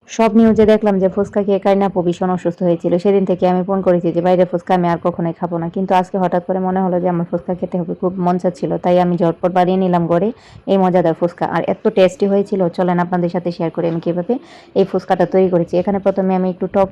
সব নিউজে দেখলাম যে ফুচকা খেয়ে কারিনা আপু ভীষণ অসুস্থ হয়েছিল। সেদিন থেকে আমি ফোন করেছি যে বাইরের ফুচকা আমি আর কখনোই খাবো না। কিন্তু আজকে হঠাৎ করে মনে হলো যে আমার ফুচকা খেতে হবে, খুব মন চাচ্ছিল। তাই আমি ঝটপট বানিয়ে নিলাম ঘরে এই মজাদার ফুচকা। আর এত টেস্টি হয়েছিল, চলেন আপনাদের সাথে শেয়ার করি আমি কীভাবে এই ফুচকাটা তৈরি করেছি। এখানে প্রথমে আমি একটু টক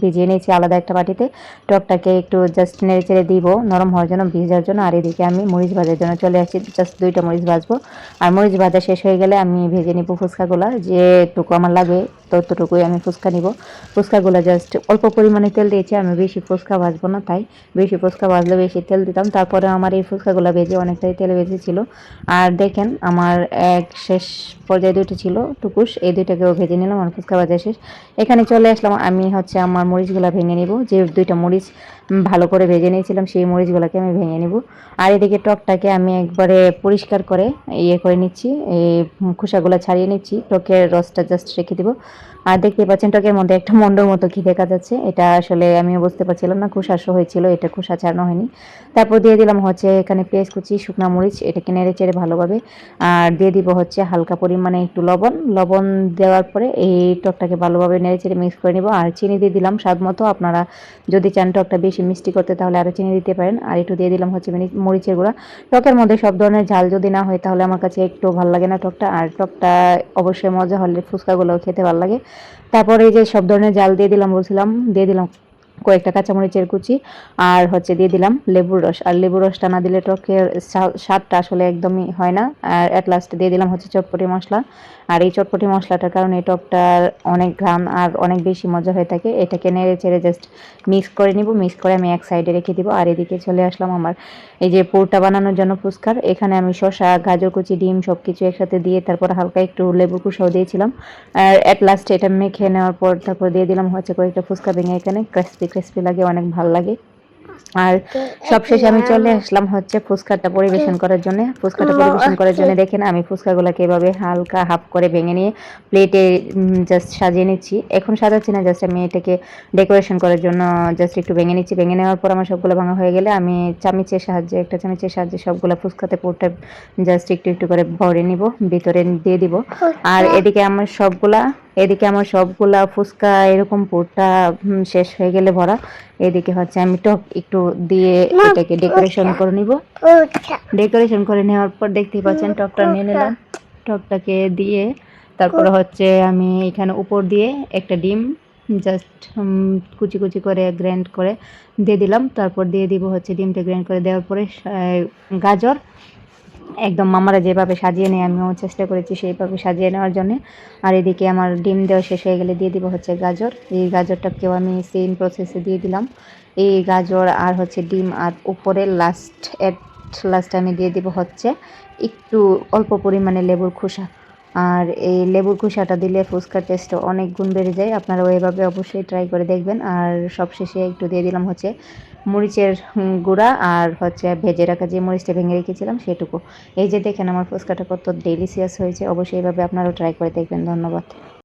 ভিজিয়ে নিয়েছি আলাদা একটা বাটিতে। টকটাকে একটু জাস্ট নেড়ে চেড়ে দিব নরম হওয়ার জন্য, ভিজার জন্য। আর এদিকে আমি মরিচ ভাজার জন্য চলে আসছি, জাস্ট 2টা মরিচ ভাজবো। আর মরিচ ভাজা শেষ হয়ে গেলে আমি ভেজে নিব ফুচকাগুলা, যেটুকু আমার লাগে ততটুকুই আমি ফুচকা নিব। ফুচকাগুলো জাস্ট অল্প পরিমাণে তেল দিয়েছি, আমি বেশি ফুচকা ভাজবো না, তাই বেশি ফুচকা ভাজলে বেশি তেল দিতাম। তারপরে আমার এই ফুচকাগুলো ভেজে অনেকটাই তেল বেঁচেছিল। আর দেখেন আমার এক শেষ পর্যায়ে 2টি ছিল টুকুস, এই 2টাকেও ভেজে নিলাম। আমার ফুচকা ভাজা শেষ। এখানে চলে আসলাম, আমি আমার মরিচগুলো ভেঙে নিব। যে 2টা মরিচ ভালো করে ভেজে নিয়েছিলাম সেই মরিচগুলোকে আমি ভেঙে নিব। আর এদিকে টকটাকে আমি একবারে পরিষ্কার করে করে নিচ্ছি, এই খোসাগুলো ছাড়িয়ে নিচ্ছি, টকের রসটা জাস্ট রেখে দিব। আর দেখতে পাচ্ছেন টকের মধ্যে একটা মন্ডর মতো কি দেখা যাচ্ছে, এটা আসলে আমিও বুঝতে পারছিলাম না, খোসা হয়েছিল, এটা খোসা ছাড়ানো হয়নি। তারপর দিয়ে দিলাম এখানে পেঁয়াজ কুচি, শুকনা মরিচ, এটাকে নেড়ে চেড়ে ভালোভাবে। আর দিয়ে দিব হালকা পরিমাণে একটু লবণ দেওয়ার পরে এই টকটাকে ভালোভাবে নেড়ে চেড়ে মিক্স করে নিব। আর চিনি দিয়ে দিলাম স্বাদ মতো, আপনারা যদি চান টকটা বেশি মিষ্টি করতে তাহলে আরও চিনি দিতে পারেন। আর একটু দিয়ে দিলাম মরিচের গুঁড়া। টকের মধ্যে সব ধরনের ঝাল যদি না হয় তাহলে আমার কাছে একটু ভালো লাগে না টকটা। আর টকটা অবশ্যই মজা হলে ফুচকাগুলোও খেতে ভালো লাগে। তারপরে এই যে সব ধরনের জাল দিয়ে দিলাম বলছিলাম, দিয়ে দিলাম কয়েকটা কাঁচামরিচের কুচি। আর দিয়ে দিলাম লেবুর রস। আর লেবুর রসটা না দিলে টকের স্বাদটা আসলে একদমই হয় না। আর এট লাস্ট দিয়ে দিলাম চটপটি মশলা। আর এই চটপটি মশলাটার কারণে এই টকটার অনেক ঘ্রাণ আর অনেক বেশি মজা হয়ে থাকে। এটাকে নেড়ে চেড়ে জাস্ট মিক্স করে নিব, মিক্স করে আমি এক সাইডে রেখে দিব। আর এদিকে চলে আসলাম আমার এই যে পুরটা বানানোর জন্য ফুচকার। এখানে আমি শসা, গাজর কুচি, ডিম সব কিছু একসাথে দিয়ে তারপর হালকা একটু লেবু কুচাও দিয়েছিলাম। আর এট লাস্ট এটা মেখে নেওয়ার পর তারপর দিয়ে দিলাম কয়েকটা ফুচকা ভেঙে, এখানে ক্রিসপি ক্রিসপি লাগে, অনেক ভালো লাগে। আর সবশেষে আমি চলে আসলাম ফুচকাটা পরিবেশন করার জন্য। ফুচকাটা পরিবেশন করার জন্য দেখেন আমি ফুচকাগুলোকে এভাবে হালকা হাফ করে ভেঙে নিয়ে প্লেটে জাস্ট সাজিয়ে নিচ্ছি। এখন সাজাচ্ছি না, জাস্ট আমি এটাকে ডেকোরেশন করার জন্য জাস্ট একটু ভেঙে নিচ্ছি। ভেঙে নেওয়ার পর আমার সবগুলো ভাঙা হয়ে গেলে আমি একটা চামচের সাহায্যে সবগুলো ফুচকাতে পুরটা জাস্ট একটু একটু করে ভরে নিব, ভিতরে দিয়ে দিব। আর এদিকে আমার সবগুলা ফুচকা এরকম পুরটা শেষ হয়ে গেলে ভরা, এদিকে আমি টক একটু দিয়ে এটাকে ডেকোরেশন করে নিব। ডেকোরেশন করে নেওয়ার পর দেখতেই পাচ্ছেন টকটা নিয়ে নিলাম। টকটাকে দিয়ে তারপর আমি এখানে উপর দিয়ে একটা ডিম জাস্ট কুচি কুচি করে গ্রাইন্ড করে দিয়ে দিলাম। তারপর দিয়ে দিব ডিমটা গ্রাইন্ড করে দেওয়ার পরে গাজর একদম মামারা যেভাবে সাজিয়ে নেয় আমিও চেষ্টা করেছি সেইভাবে সাজিয়ে নেওয়ার জন্য। আর এদিকে আমার ডিম দেওয়া শেষ হয়ে গেলে দিয়ে দিব গাজর। এই গাজরটাকেও আমি সেম প্রসেসে দিয়ে দিলাম। এই গাজর আর ডিম, আর উপরে লাস্ট আমি দিয়ে দিব একটু অল্প পরিমাণে লেবুর খোসা। আর এই লেবুর খোসাটা দিলে ফুচকার টেস্টটা অনেক গুণ বেড়ে যায়, আপনারাও এভাবে অবশ্যই ট্রাই করে দেখবেন। আর সবশেষে একটু দিয়ে দিলাম মরিচের গুঁড়া, আর ভেজে রাখা যে মরিচটা ভেঙে রেখেছিলাম সেটুকু। এই যে দেখেন আমার ফুচকাটা কত ডেলিশিয়াস হয়েছে, অবশ্যই এভাবে আপনারাও ট্রাই করে দেখবেন। ধন্যবাদ।